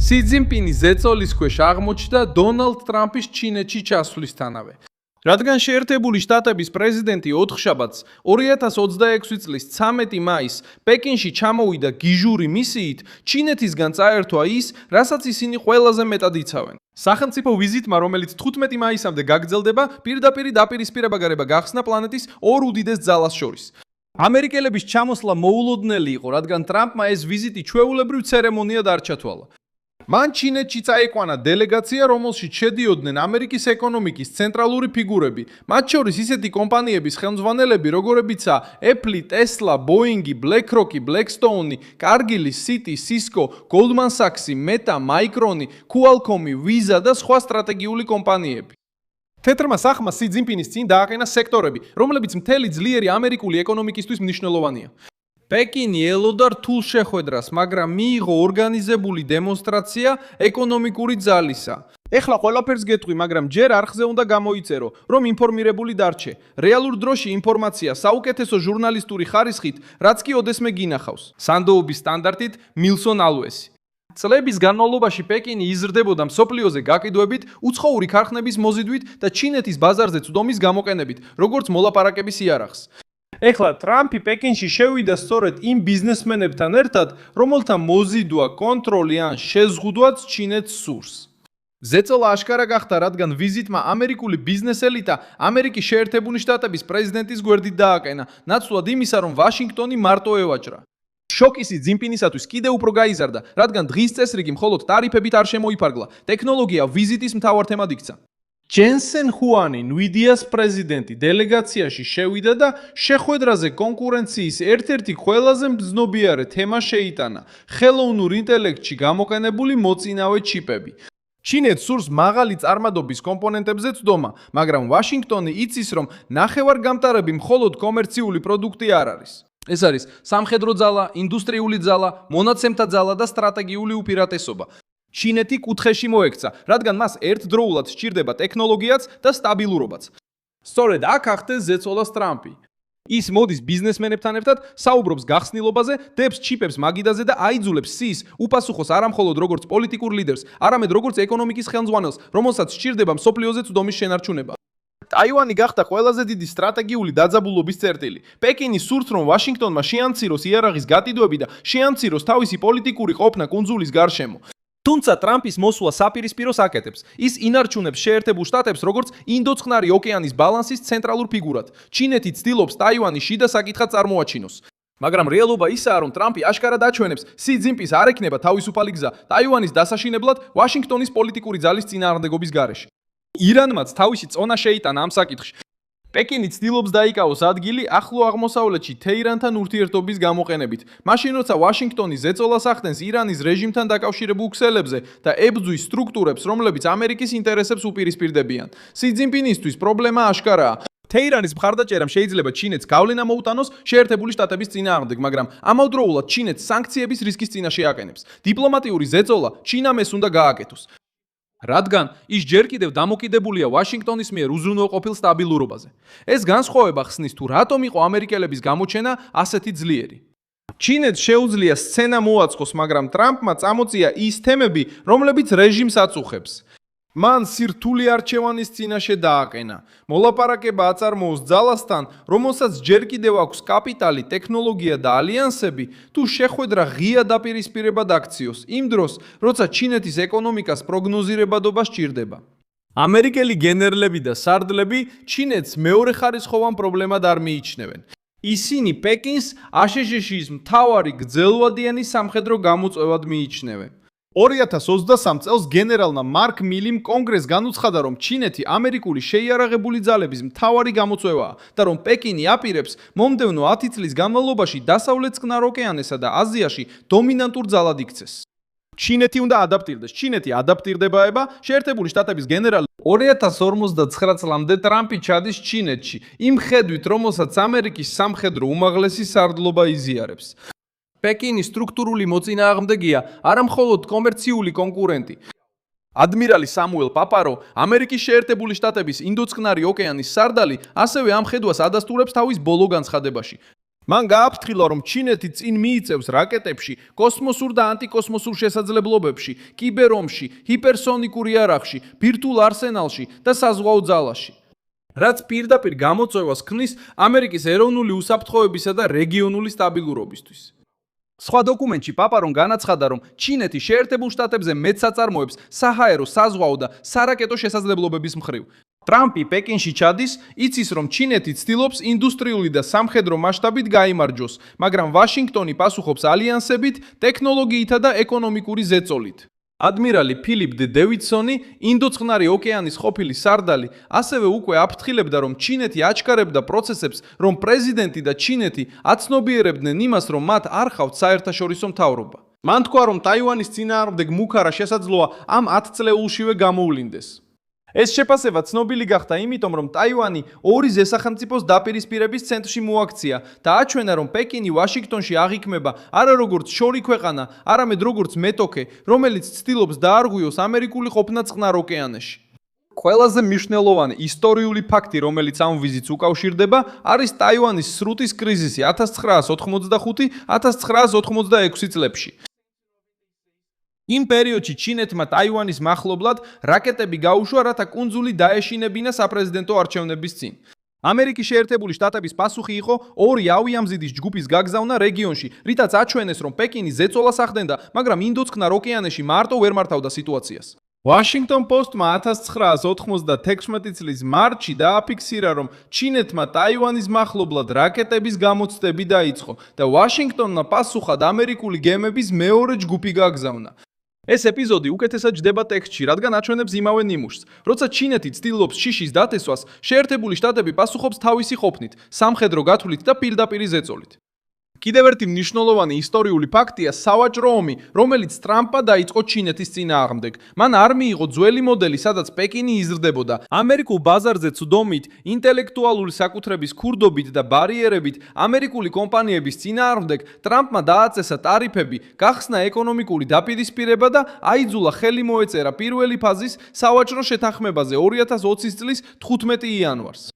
სი ძინპინის ზეწოლის ქვეშ აღმოჩნდა დონალდ ტრამპის ჩინეთში ჩასვლისთანავე. რადგან შეერთებული შტატების პრეზიდენტი ოთხშაბათს 2026 წლის 13 მაისს პეკინში ჩამოვიდა გიჟური მისიით, ჩინეთისგან წაერთვა ის, რასაც ისინი ყველაზე მეტად იცავენ. სახელმწიფო ვიზიტმა, რომელიც 15 მაისამდე გაგრძელდება, პირდაპირ დაპირისპირება გახსნა გახსნა პლანეტის ორ უდიდეს ძალას შორის. ამერიკელების ჩამოსვლა მოულოდნელი იყო, რადგან ტრამპმა ეს ვიზიტი ჩვეულებრივ ცერემონიად არ ჩათვალა. მან ჩინეთში წაიყვანა დელეგაცია, რომელშიც შედიოდნენ ამერიკის ეკონომიკის ცენტრალური ფიგურები, მათ შორის ისეთი კომპანიების ხელმძღვანელები, როგორებიცაა Apple, Tesla, Boeing, BlackRock, Blackstone, Cargill, Citi, Cisco, Goldman Sachs, Meta, Micron, Qualcomm, Visa და სხვა სტრატეგიული კომპანიები. თეთრმა სახმა სი ძინპინის წინ დააყენა სექტორები, რომლებიც მთელი ძლიერი ამერიკული ეკონომიკისთვის მნიშვნელოვანია. პეკინი ელოდა რთულ შეხვედრას, მაგრამ მიიღო ორგანიზებული დემონსტრაცია ეკონომიკური ძალისა. ეხლა ყველაფერს გეტყვი, მაგრამ ჯერ არხზე უნდა გამოიწერო, რომ ინფორმირებული დარჩე. რეალურ დროში ინფორმაცია საუკეთესო ჟურნალისტური ხარისხით, რაც კი ოდესმე გინახავს. სანდოობის სტანდარტით მილსონ ალვესი. წლების განმავლობაში პეკინი იზრდებოდა მსოფლიოზე გაკიდვებით, უცხოური ქარხნების მოზიდვით და ჩინეთის ბაზარზე წვდომის გამოყენებით, როგორც მოლაპარაკების იარაღს. ეხლა ტრამპი პეკინში შევიდა სწორედ იმ ბიზნესმენებთან ერთად, რომელთა მოზიდვა, კონტროლი ან შეზღუდვაც ჩინეთს სურს. ზეწოლა აშკარა გახდა, რადგან ვიზიტმა ამერიკული ბიზნეს ელიტა ამერიკის შეერთებული შტატების პრეზიდენტის გვერდით დააყენა, ნაცვლად იმისა, რომ ვაშინგტონი მარტო ევაჭრა. შოკი სი ძინპინისათვის კიდევ უფრო გაიზარდა, რადგან დღის წესრიგი მხოლოდ ტარიფებით არ შემოიფარგლა, ტექნოლოგია ვიზიტის მთავარ თემად იქცა. ჯენსენ ჰუანი, ნვიდიას პრეზიდენტი, დელეგაციაში შევიდა და შეხვედრაზე კონკურენციის ერთ-ერთი ყველაზე მგრძნობიარე თემა შეიტანა: ხელოვნურ ინტელექტში გამოყენებული მოწინავე ჩიპები. ჩინეთს სურს მაღალი წარმადობის კომპონენტებზე წვდომა, მაგრამ ვაშინგტონი იცის, რომ ნახევარგამტარები მხოლოდ კომერციული პროდუქტი არ არის. ეს არის სამხედრო ძალა, ინდუსტრიული ძალა, მონაცემთა ძალა და სტრატეგიული უპირატესობა. ჩინეთი კუთხეში მოექცა, რადგან მას ერთდროულად სჭირდება ტექნოლოგიაც და სტაბილურობაც. სწორედ აქ ახდენს ზეწოლას ტრამპი. ის მოდის ბიზნესმენებთან ერთად, საუბრობს გახსნილობაზე, დებს ჩიპებს მაგიდაზე და აიძულებს სის უპასუხოს არამხოლოდ როგორც პოლიტიკურ ლიდერს, არამედ როგორც ეკონომიკის ხელმძღვანელს, რომელსაც სჭირდება მსოფლიოზე წვდომის შენარჩუნება. ტაივანი გახდა ყველაზე დიდი სტრატეგიული დაძაბულობის წერტილი. პეკინი სურს, რომ ვაშინგტონმა შეამციროს იარაღის გატიდვები და შეამციროს თავისი პოლიტიკური ყოფნა კუნძულის გარშემო. თუმცა ტრამპის მოსვლა საპირისპიროს აკეთებს. ის ინარჩუნებს შეერთებულ შტატებს როგორც ინდოწყნარი ოკეანის ბალანსის ცენტრალურ ფიგურად. ჩინეთი ცდილობს ტაივანის შიდა საკითხად წარმოაჩინოს. მაგრამ რეალობა ისაა, რომ ტრამპი აშკარად აჩვენებს, სი ძინპინს არ ექნება თავისუფალი გზა ტაივანის დასაშინებლად ვაშინგტონის პოლიტიკური ძალის წინააღმდეგობის გარეშე. ირანმაც თავისი წონა შეიტანა ამ საკითხში. პეკინი ცდილობს დაიკავოს ადგილი ახლო აღმოსავლეთში თეირანთან ურთიერთობის გამოყენებით. მაშინ როცა ვაშინგტონი ზეწოლას ახდენს ირანის რეჟიმთან დაკავშირებულ ქსელებზე და ებრძვის სტრუქტურებს, რომლებიც ამერიკის ინტერესებს უპირისპირდებიან. სი ძინპინისთვის პრობლემა აშკარაა. თეირანის მხარდაჭერამ შეიძლება ჩინეთს გავლენა მოუტანოს შეერთებული შტატების წინააღმდეგ, მაგრამ ამავდროულად ჩინეთს სანქციების რისკის წინაშე აყენებს. დიპლომატიური ზეწოლა ჩინამეს უნდა გააკეთოს. რადგან ის ჯერ კიდევ დამოკიდებულია ვაშინგტონის მიერ უზრუნველყოფილ სტაბილურობაზე. ეს განსხვავება ხსნის თუ რატომ იყო ამერიკელების გამოჩენა ასეთი ძლიერი. ჩინეთს შეუძლია სცენა მოაწყოს, მაგრამ ტრამპმა წამოწია ის თემები, რომლებიც რეჟიმს აწუხებს. მან სირთული არჩევანის წინაშე დააყენა. მოლაპარაკება აწარმოოს ძალასთან, რომელსაც ჯერ კიდევ აქვს კაპიტალი, ტექნოლოგია და ალიანსები, თუ შეხვედრა ღია დაპირისპირებად აქციოს, იმ დროს, როცა ჩინეთის ეკონომიკას პროგნოზირებადობა სჭირდება. ამერიკელი გენერლები და სარდლები ჩინეთს მეორეხარისხოვან პრობლემად არ მიიჩნევენ. ისინი პეკინს აშშ-ის მთავარი გრძელვადიანი სამხედრო გამოწვევად მიიჩნევენ. 2023 წელს გენერალმა მარკ მილიმ კონგრესს განუცხადა, რომ ჩინეთი ამერიკული შეიარაღებული ძალების მთავარი გამოწვევაა და რომ პეკინი აპირებს მომდევნო 10 წლის განმავლობაში დასავლეთ წყნარ ოკეანესა და აზიაში დომინანტურ ძალად იქცეს. ჩინეთი უნდა ადაპტირდეს. ჩინეთი ადაპტირდებაება, შეერთებული შტატების გენერალი 2059 წლამდე ტრამპი ჩადის ჩინეთში, იმ ხედვით, რომელსაც ამერიკის სამხედრო უმაღლესი სარდლობა იზიარებს. პეკინის სტრუქტურული მოწინააღმდეგეა არამხოლოდ კომერციული კონკურენტი. ადმირალი სამუელ პაპარო, ამერიკის შეერთებული შტატების ინდოწყნარი ოკეანის სარდალი, ასევე ამ ხედვას ადასტურებს თავის ბოლო განცხადებაში. მან გააფრთხილა, რომ ჩინეთი წინ მიიწევს რაკეტებში, კოსმოსურ და ანტიკოსმოსურ შესაძლებლობებში, კიბერომში, ჰიპერსონიკურ იარაღში, ბირთვულ არსენალში და საზღვაო ძალაში. რაც პირდაპირ გამოწვევას ქმნის ამერიკის ეროვნული უსაფრთხოებისა და რეგიონული სტაბილურობისთვის. სხვა დოკუმენტში პაპარომ განაცხადა, რომ ჩინეთი შეერთებულ შტატებზე მეტ საწარმოებს საჰაერო, საზღვაო და სარაკეტო შესაძლებლობების მხრივ. ტრამპი პეკინში ჩადის, იცის, რომ ჩინეთი ცდილობს ინდუსტრიული და სამხედრო მასშტაბით გაიმარჯვოს, მაგრამ ვაშინგტონი პასუხობს ალიანსებით, ტექნოლოგიითა და ეკონომიკური ზეწოლით. ადმირალი ფილიპ დე დევიდსონი, ინდოწყნარი ოკეანის ყოფილი სარდალი, ასევე უკვე აფრთხილებდა, რომ ჩინეთი აჩქარებდა პროცესებს, რომ პრეზიდენტი და ჩინეთი აცნობიერებდნენ იმას, რომ მათ არ ჰყავთ საერთაშორისო მთავრობა. მან თქვა, რომ ტაივანის წინააღმდეგ მუქარა შესაძლოა ამ 10 წლეულშივე გამოვლინდეს. ეს შეფასება ცნობილი გახდა იმიტომ, რომ ტაივანი ორი ზესახელმწიფოს დაპირისპირების ცენტრში მოაქცია და აჩვენა, რომ პეკინი ვაშინგტონში აღიქმება არა როგორც შორი ქვეყანა, არამედ როგორც მეტოქე, რომელიც ცდილობს დაარღვიოს ამერიკული ყოფნა წყნარ ოკეანეში. ყველაზე მნიშვნელოვანი ისტორიული ფაქტი, რომელიც ამ ვიზიტს უკავშირდება, არის ტაივანის სრუტის კრიზისი 1985-1986 წლებში. იმ პერიოდში ჩინეთმა ტაივანის მახლობლად რაკეტები გაუშვა, რათა კუნძული დაეშინებინა საპრეზიდენტო არჩევნების წინ. ამერიკის შეერთებული შტატების პასუხი იყო ორი ავიამზიდის ჯგუფის გაგზავნა რეგიონში, რითაც აჩვენეს, რომ პეკინი ზეწოლას ახდენდა, მაგრამ ინდოწყნარ ოკეანეში მარტო ვერ მართავდა სიტუაციას. Washington Post-მა 1996 წლის მარტში დააფიქსირა, რომ ჩინეთმა ტაივანის მახლობლად რაკეტების გამოცდები დაიწყო და ვაშინგტონმა პასუხად ამერიკული გემების მეორე ჯგუფი გაგზავნა. ეს ეპიზოდი უკეთესად ჯდება ტექსტში, რადგან აჩვენებს იმავე ნიმუშს. როცა ჩინეთი ცდილობს შიშის დათესვას, შეერთებული შტატები პასუხობს თავისი ყოფნით, სამხედრო გათვლით და პირდაპირი ზეწოლით. კიდევ ერთი მნიშვნელოვანი ისტორიული ფაქტია სავაჭრო ომი, რომელიც ტრამპმა დაიწყო ჩინეთის წინააღმდეგ. მან არ მიიღო ძველი მოდელი, სადაც პეკინი იზრდებოდა. ამერიკულ ბაზარზე ცუდომით, ინტელექტუალური საკუთრების ქურდობით და ბარიერებით ამერიკული კომპანიების წინააღმდეგ ტრამპმა დააწესა ტარიფები, გახსნა ეკონომიკური დაპირისპირება და აიძულა ხელი მოეწერა პირველი ფაზის სავაჭრო შეთანხმებაზე 2020 წლის 15 იანვარს.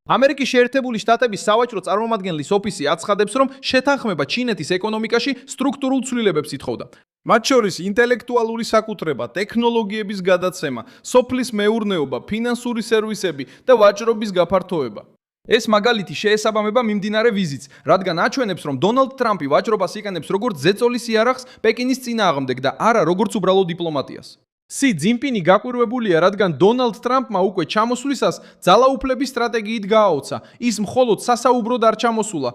ამერიკის შეერთებული შტატების სავაჭრო წარმომადგენლის ოფისი აცხადებს, რომ შეთანხმება ჩინეთის ეკონომიკაში სტრუქტურულ ცვლილებებს ითხოვდა. მათ შორის ინტელექტუალური საკუთრება, ტექნოლოგიების გადაცემა, სოფლის მეურნეობა, ფინანსური სერვისები და ვაჭრობის გაფართოება. ეს მაგალითი შეესაბამება მიმდინარე ვიზიტს, რადგან აჩვენებს, რომ დონალდ ტრამპი ვაჭრობას იყენებს როგორც ზეწოლის იარაღს პეკინის წინააღმდეგ და არა როგორც უბრალო დიპლომატიას. სი ძინპინი გაკვირვებულია, რადგან დონალდ ტრამპმა უკვე ჩამოსვლისას ძალაუფლების სტრატეგიით გააოცა. ის მხოლოდ სასაუბროდ არ ჩამოსულა.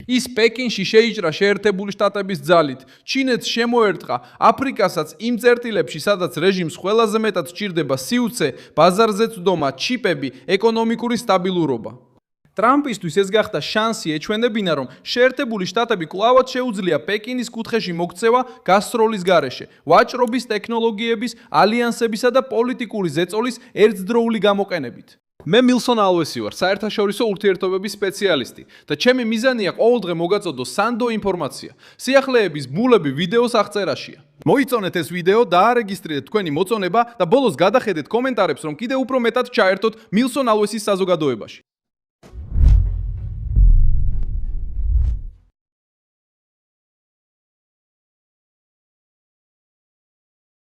ის პეკინში შეიჭრა შეერთებული შტატების ძალით. ჩინეთს შემოერტყა აფრიკასაც იმ წერტილებში, სადაც რეჟიმს ყველაზე მეტად სჭირდება სიუცე, ბაზარზე წვდომა, ჩიპები, ეკონომიკური სტაბილურობა. ტრამპისთვის ეს გახდა შანსი ეჩვენებინა, რომ შეერთებული შტატები კვლავად შეუძლია პეკინის კუთხეში მოქცევა გასროლის გარეშე, ვაჭრობის, ტექნოლოგიების, ალიანსებისა და პოლიტიკური ზეწოლის ერთდროული გამოყენებით. მე მილსონ ალვესი ვარ, საერთაშორისო ურთიერთობების სპეციალისტი და ჩემი მიზანია ყოველდღე მოგაწოდო სანდო ინფორმაცია. სიახლეების ბულები ვიდეოს აღწერაშია. მოიწონეთ ეს ვიდეო, დაარეგისტრირეთ თქვენი მოწონება და ბოლოს გადახედეთ კომენტარებს, რომ კიდევ უფრო მეტად ჩაერთოთ მილსონ ალვესის საზოგადოებაში.